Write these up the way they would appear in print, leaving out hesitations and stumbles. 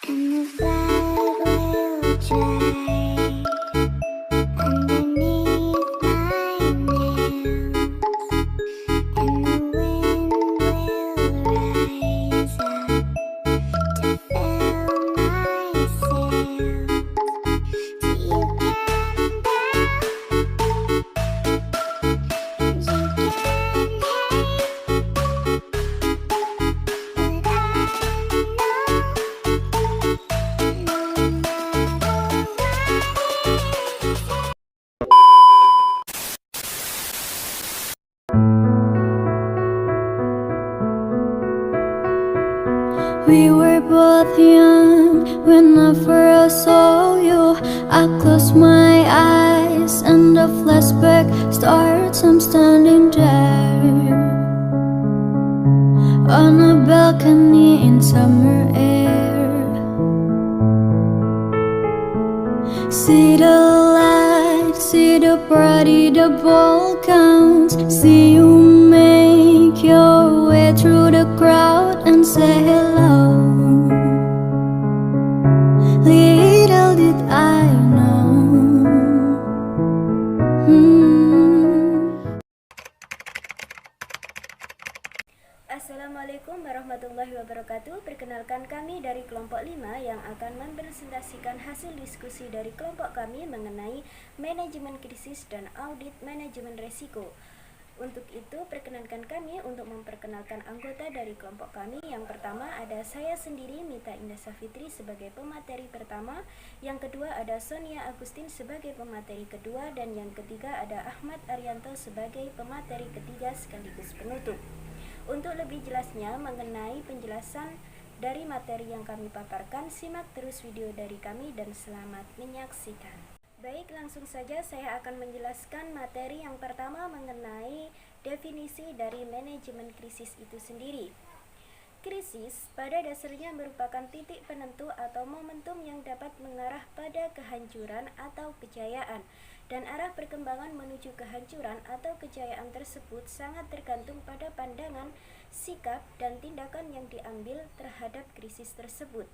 And the blood will dry underneath my nails, and the wind will rise up to fill my sails. So you can doubt and you can hate, but I know no matter what. We were both young when I first saw you. I close my eyes and the flashback starts. I'm standing there on a balcony in summer air. See the lights, see the party, the ball counts. See you make your way through the crowd and say hello. Little did I know. Assalamualaikum warahmatullahi wabarakatuh. Perkenalkan, kami dari kelompok 5 yang akan mempresentasikan hasil diskusi dari kelompok kami mengenai manajemen krisis dan audit manajemen resiko. Untuk itu, perkenankan kami untuk memperkenalkan anggota dari kelompok kami. Yang pertama ada saya sendiri, Mita Indah Safitri, sebagai pemateri pertama. Yang kedua ada Sonia Agustin sebagai pemateri kedua. Dan yang ketiga ada Ahmad Arianto sebagai pemateri ketiga sekaligus penutup. Untuk lebih jelasnya mengenai penjelasan dari materi yang kami paparkan, simak terus video dari kami dan selamat menyaksikan. Baik, langsung saja saya akan menjelaskan materi yang pertama mengenai definisi dari manajemen krisis itu sendiri. Krisis pada dasarnya merupakan titik penentu atau momentum yang dapat mengarah pada kehancuran atau kejayaan, dan arah perkembangan menuju kehancuran atau kejayaan tersebut sangat tergantung pada pandangan, sikap, dan tindakan yang diambil terhadap krisis tersebut.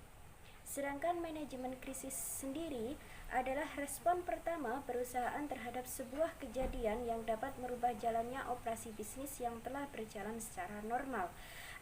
Sedangkan manajemen krisis sendiri adalah respon pertama perusahaan terhadap sebuah kejadian yang dapat merubah jalannya operasi bisnis yang telah berjalan secara normal.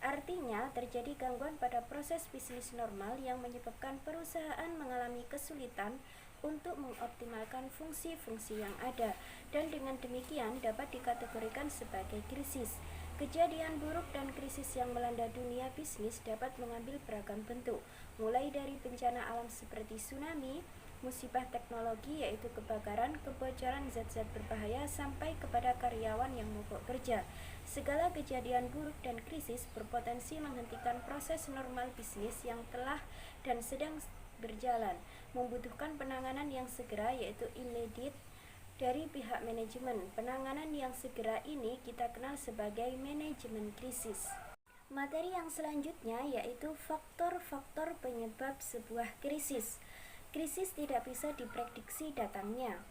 Artinya, terjadi gangguan pada proses bisnis normal yang menyebabkan perusahaan mengalami kesulitan untuk mengoptimalkan fungsi-fungsi yang ada, dan dengan demikian dapat dikategorikan sebagai krisis. Kejadian buruk dan krisis yang melanda dunia bisnis dapat mengambil beragam bentuk, mulai dari bencana alam seperti tsunami, musibah teknologi yaitu kebakaran, kebocoran zat-zat berbahaya, sampai kepada karyawan yang mogok kerja. Segala kejadian buruk dan krisis berpotensi menghentikan proses normal bisnis yang telah dan sedang berjalan, membutuhkan penanganan yang segera yaitu immediate dari pihak manajemen. Penanganan yang segera ini kita kenal sebagai manajemen krisis. Materi yang selanjutnya yaitu faktor-faktor penyebab sebuah krisis. Krisis tidak bisa diprediksi datangnya.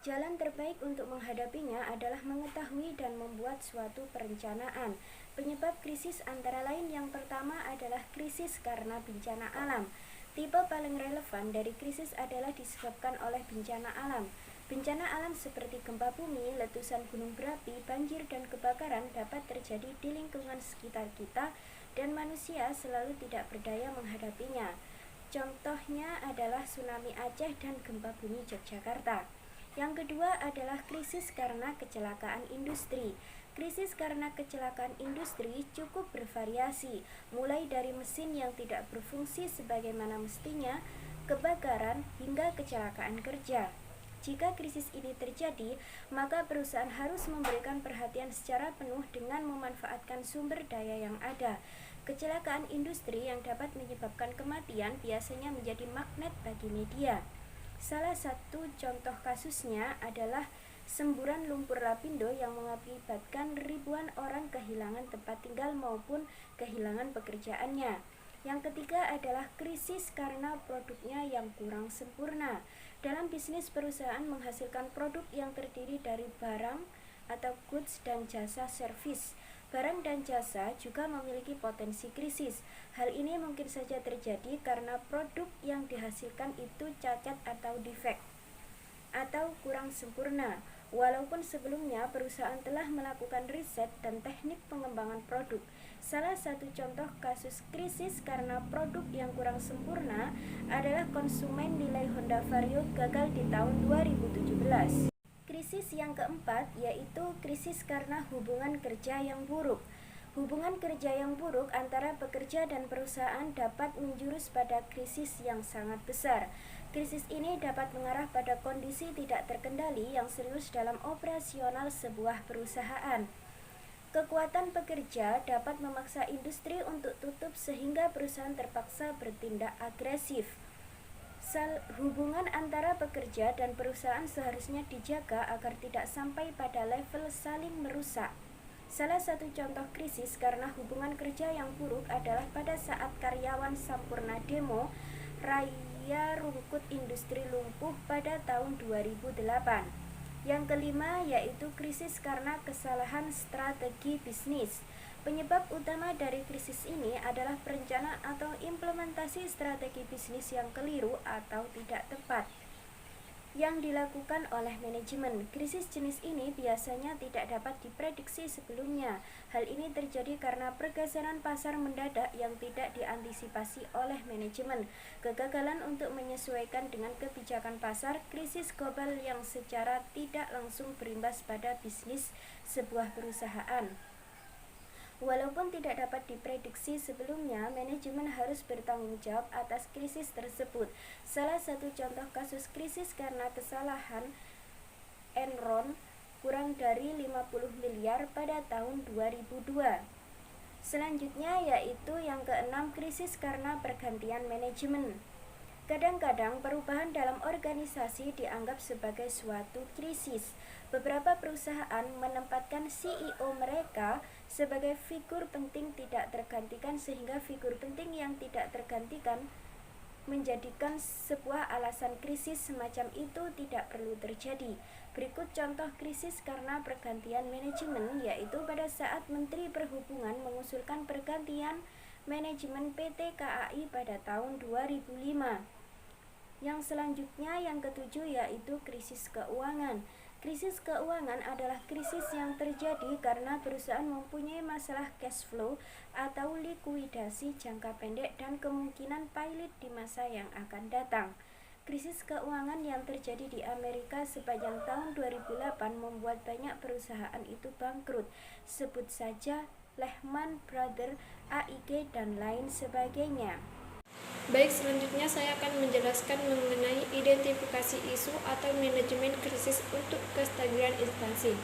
Jalan terbaik untuk menghadapinya adalah mengetahui dan membuat suatu perencanaan. Penyebab krisis antara lain yang pertama adalah krisis karena bencana alam. Tipe paling relevan dari krisis adalah disebabkan oleh bencana alam. Bencana alam seperti gempa bumi, letusan gunung berapi, banjir, dan kebakaran dapat terjadi di lingkungan sekitar kita dan manusia selalu tidak berdaya menghadapinya. Contohnya adalah tsunami Aceh dan gempa bumi Yogyakarta. Yang kedua adalah krisis karena kecelakaan industri. Krisis karena kecelakaan industri cukup bervariasi, mulai dari mesin yang tidak berfungsi sebagaimana mestinya, kebakaran, hingga kecelakaan kerja. Jika krisis ini terjadi, maka perusahaan harus memberikan perhatian secara penuh dengan memanfaatkan sumber daya yang ada. Kecelakaan industri yang dapat menyebabkan kematian biasanya menjadi magnet bagi media. Salah satu contoh kasusnya adalah semburan lumpur lapindo yang mengakibatkan ribuan orang kehilangan tempat tinggal maupun kehilangan pekerjaannya. Yang ketiga adalah krisis karena produknya yang kurang sempurna. Dalam bisnis, perusahaan menghasilkan produk yang terdiri dari barang atau goods dan jasa servis. Barang dan jasa juga memiliki potensi krisis. Hal ini mungkin saja terjadi karena produk yang dihasilkan itu cacat atau defek atau kurang sempurna. Walaupun sebelumnya perusahaan telah melakukan riset dan teknik pengembangan produk. Salah satu contoh kasus krisis karena produk yang kurang sempurna adalah konsumen nilai Honda Vario gagal di tahun 2017. Krisis yang keempat yaitu krisis karena hubungan kerja yang buruk. Hubungan kerja yang buruk antara pekerja dan perusahaan dapat menjurus pada krisis yang sangat besar. Krisis ini dapat mengarah pada kondisi tidak terkendali yang serius dalam operasional sebuah perusahaan. Kekuatan pekerja dapat memaksa industri untuk tutup sehingga perusahaan terpaksa bertindak agresif. Hubungan antara pekerja dan perusahaan seharusnya dijaga agar tidak sampai pada level saling merusak. Salah satu contoh krisis karena hubungan kerja yang buruk adalah pada saat karyawan Sampurna demo Raya Rungkut Industri lumpuh pada tahun 2008. Yang kelima yaitu krisis karena kesalahan strategi bisnis. Penyebab utama dari krisis ini adalah perencanaan atau implementasi strategi bisnis yang keliru atau tidak tepat yang dilakukan oleh manajemen. Krisis jenis ini biasanya tidak dapat diprediksi sebelumnya. Hal ini terjadi karena pergeseran pasar mendadak yang tidak diantisipasi oleh manajemen, kegagalan untuk menyesuaikan dengan kebijakan pasar, krisis global yang secara tidak langsung berimbas pada bisnis sebuah perusahaan. Walaupun tidak dapat diprediksi sebelumnya, manajemen harus bertanggung jawab atas krisis tersebut. Salah satu contoh kasus krisis karena kesalahan Enron kurang dari 50 miliar pada tahun 2002. Selanjutnya yaitu yang keenam, krisis karena pergantian manajemen. Kadang-kadang perubahan dalam organisasi dianggap sebagai suatu krisis. Beberapa perusahaan menempatkan CEO mereka sebagai figur penting tidak tergantikan sehingga figur penting yang tidak tergantikan menjadikan sebuah alasan krisis semacam itu tidak perlu terjadi. Berikut contoh krisis karena pergantian manajemen, yaitu pada saat Menteri Perhubungan mengusulkan pergantian manajemen PT KAI pada tahun 2005. Yang selanjutnya yang ketujuh yaitu krisis keuangan. Krisis keuangan adalah krisis yang terjadi karena perusahaan mempunyai masalah cash flow atau likuidasi jangka pendek dan kemungkinan pailit di masa yang akan datang. Krisis keuangan yang terjadi di Amerika sepanjang tahun 2008 membuat banyak perusahaan itu bangkrut. Sebut saja Lehman Brothers, AIG, dan lain sebagainya. Baik, selanjutnya saya akan menjelaskan mengenai identifikasi isu atau manajemen krisis untuk kestabilan instansi.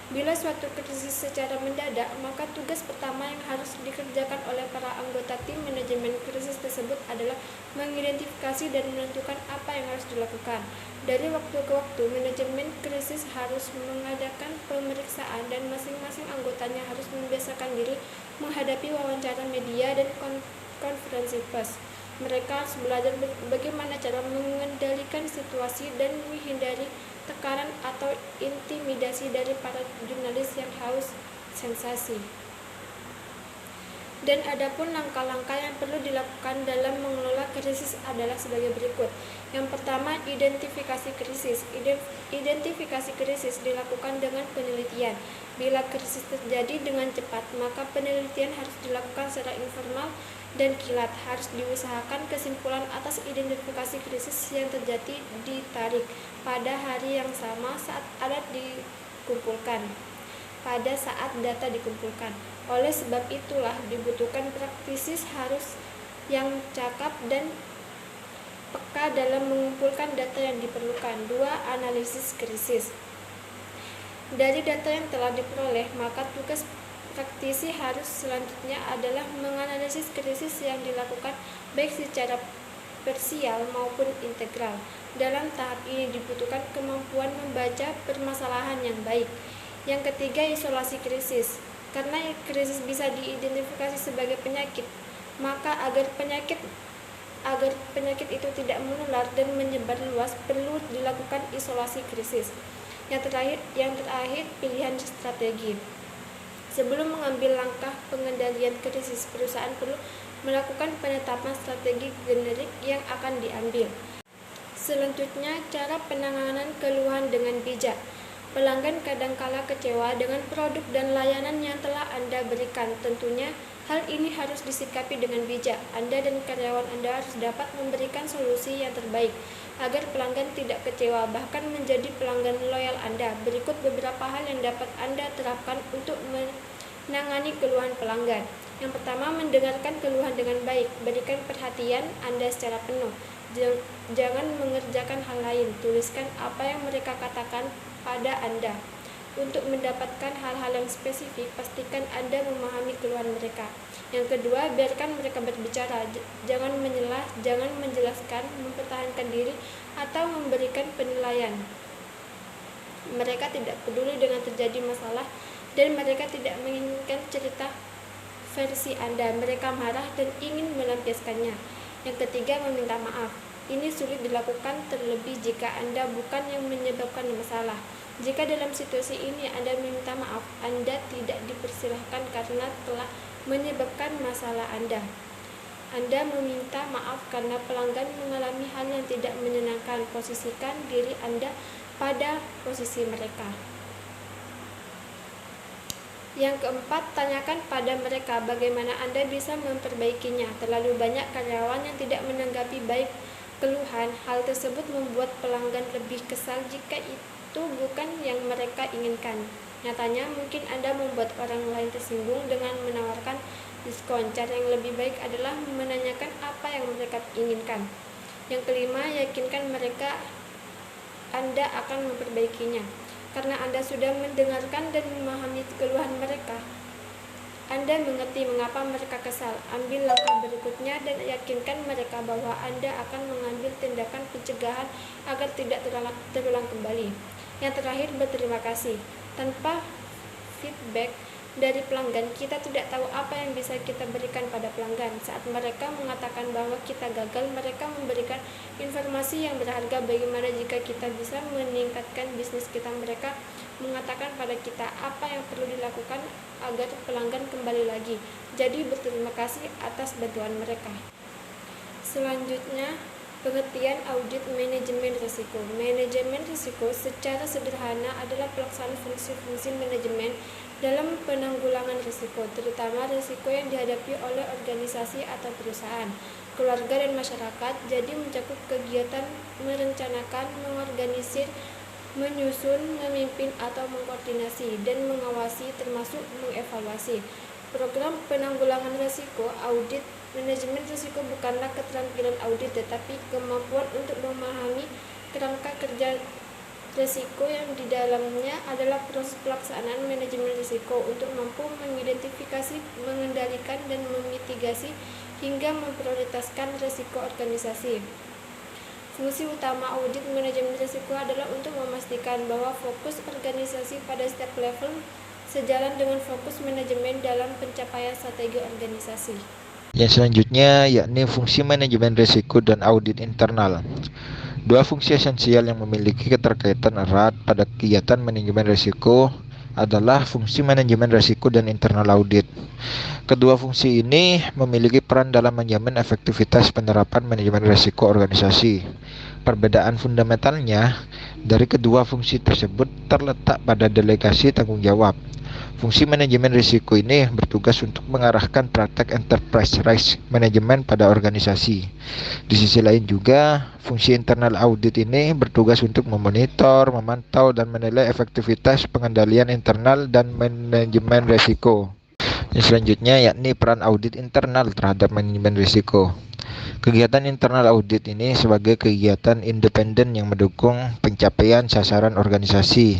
Bila suatu krisis secara mendadak, maka tugas pertama yang harus dikerjakan oleh para anggota tim manajemen krisis tersebut adalah mengidentifikasi dan menentukan apa yang harus dilakukan. Dari waktu ke waktu, manajemen krisis harus mengadakan pemeriksaan dan masing-masing anggotanya harus membiasakan diri menghadapi wawancara media dan konferensi pers. Mereka harus belajar bagaimana cara mengendalikan situasi dan menghindari tekanan atau intimidasi dari para jurnalis yang haus sensasi. Dan adapun langkah-langkah yang perlu dilakukan dalam mengelola krisis adalah sebagai berikut. Yang pertama, identifikasi krisis. Identifikasi krisis dilakukan dengan penelitian. Bila krisis terjadi dengan cepat, maka penelitian harus dilakukan secara informal dan kilat. Harus diusahakan kesimpulan atas identifikasi krisis yang terjadi ditarik pada hari yang sama saat data dikumpulkan. Oleh sebab itulah dibutuhkan praktisi harus yang cakap dan peka dalam mengumpulkan data yang diperlukan. 2. Analisis krisis. Dari data yang telah diperoleh, maka tugas praktisi harus selanjutnya adalah menganalisis krisis yang dilakukan baik secara parsial maupun integral. Dalam tahap ini dibutuhkan kemampuan membaca permasalahan yang baik. Yang ketiga, isolasi krisis. Karena krisis bisa diidentifikasi sebagai penyakit, maka agar penyakit itu tidak menular dan menyebar luas, perlu dilakukan isolasi krisis. Yang terakhir, pilihan strategi. Sebelum mengambil langkah pengendalian krisis, perusahaan perlu melakukan penetapan strategi generik yang akan diambil. Selanjutnya, cara penanganan keluhan dengan bijak. Pelanggan kadangkala kecewa dengan produk dan layanan yang telah Anda berikan. Tentunya, hal ini harus disikapi dengan bijak. Anda dan karyawan Anda harus dapat memberikan solusi yang terbaik agar pelanggan tidak kecewa, bahkan menjadi pelanggan loyal Anda. Berikut beberapa hal yang dapat Anda terapkan untuk menangani keluhan pelanggan. Yang pertama, mendengarkan keluhan dengan baik. Berikan perhatian Anda secara penuh. Jangan mengerjakan hal lain. Tuliskan apa yang mereka katakan pada Anda. Untuk mendapatkan hal-hal yang spesifik, pastikan Anda memahami keluhan mereka. Yang kedua, biarkan mereka berbicara. Jangan menyelah, jangan menjelaskan, mempertahankan diri, atau memberikan penilaian. Mereka tidak peduli dengan terjadi masalah dan mereka tidak menginginkan cerita versi Anda. Mereka marah dan ingin melampiaskannya. Yang ketiga, meminta maaf. Ini sulit dilakukan terlebih jika Anda bukan yang menyebabkan masalah. Jika dalam situasi ini Anda meminta maaf, Anda tidak dipersilahkan karena telah menyebabkan masalah Anda. Anda meminta maaf karena pelanggan mengalami hal yang tidak menyenangkan. Posisikan diri Anda pada posisi mereka. Yang keempat, tanyakan pada mereka bagaimana Anda bisa memperbaikinya. Terlalu banyak karyawan yang tidak menanggapi baik keluhan. Hal tersebut membuat pelanggan lebih kesal jika itu bukan yang mereka inginkan. Nyatanya, mungkin Anda membuat orang lain tersinggung dengan menawarkan diskon. Cara yang lebih baik adalah menanyakan apa yang mereka inginkan. Yang kelima, yakinkan mereka Anda akan memperbaikinya. Karena Anda sudah mendengarkan dan memahami keluhan mereka, Anda mengerti mengapa mereka kesal. Ambil langkah berikutnya dan yakinkan mereka bahwa Anda akan mengambil tindakan pencegahan agar tidak terulang kembali. Yang terakhir, berterima kasih. Tanpa feedback dari pelanggan, kita tidak tahu apa yang bisa kita berikan pada pelanggan. Saat mereka mengatakan bahwa kita gagal, mereka memberikan informasi yang berharga. Bagaimana jika kita bisa meningkatkan bisnis kita? Mereka mengatakan pada kita apa yang perlu dilakukan agar pelanggan kembali lagi. Jadi berterima kasih atas bantuan mereka. Selanjutnya, pengertian audit manajemen risiko. Manajemen risiko secara sederhana adalah pelaksanaan fungsi-fungsi manajemen dalam penanggulangan risiko, terutama risiko yang dihadapi oleh organisasi atau perusahaan, keluarga, dan masyarakat. Jadi mencakup kegiatan merencanakan, mengorganisir, menyusun, memimpin atau mengkoordinasi, dan mengawasi termasuk mengevaluasi. Program penanggulangan risiko. Audit manajemen risiko bukanlah keterampilan audit, tetapi kemampuan untuk memahami kerangka kerja risiko yang di dalamnya adalah proses pelaksanaan manajemen risiko untuk mampu mengidentifikasi, mengendalikan, dan memitigasi hingga memprioritaskan risiko organisasi. Fungsi utama audit manajemen risiko adalah untuk memastikan bahwa fokus organisasi pada setiap level sejalan dengan fokus manajemen dalam pencapaian strategi organisasi. Yang selanjutnya yakni fungsi manajemen risiko dan audit internal. Dua fungsi esensial yang memiliki keterkaitan erat pada kegiatan manajemen risiko adalah fungsi manajemen risiko dan internal audit. Kedua fungsi ini memiliki peran dalam menjamin efektivitas penerapan manajemen risiko organisasi. Perbedaan fundamentalnya dari kedua fungsi tersebut terletak pada delegasi tanggung jawab. Fungsi manajemen risiko ini bertugas untuk mengarahkan praktek enterprise risk management pada organisasi. Di sisi lain juga, fungsi internal audit ini bertugas untuk memonitor, memantau, dan menilai efektivitas pengendalian internal dan manajemen risiko. Yang selanjutnya yakni peran audit internal terhadap manajemen risiko. Kegiatan internal audit ini sebagai kegiatan independen yang mendukung pencapaian sasaran organisasi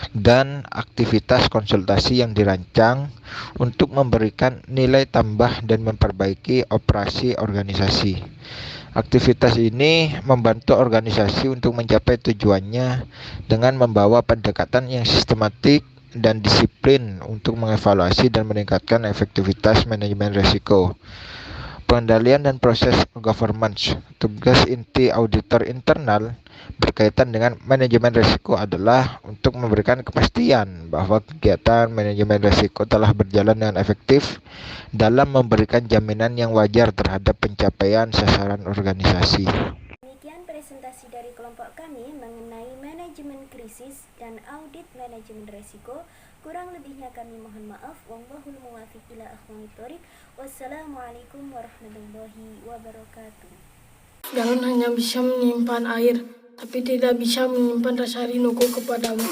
dan aktivitas konsultasi yang dirancang untuk memberikan nilai tambah dan memperbaiki operasi organisasi. Aktivitas ini membantu organisasi untuk mencapai tujuannya dengan membawa pendekatan yang sistematik dan disiplin untuk mengevaluasi dan meningkatkan efektivitas manajemen risiko. Pengendalian dan proses governance. Tugas inti auditor internal berkaitan dengan manajemen risiko adalah untuk memberikan kepastian bahwa kegiatan manajemen risiko telah berjalan dengan efektif dalam memberikan jaminan yang wajar terhadap pencapaian sasaran organisasi. Demikian presentasi dari kelompok kami mengenai manajemen krisis dan audit manajemen risiko. Kurang lebihnya kami mohon maaf. Wallahul muwaffiq ila aqwamit thoriq. Wassalamualaikum warahmatullahi wabarakatuh. Galon hanya bisa menyimpan air, tapi tidak bisa menyimpan rasa rinduku kepadamu.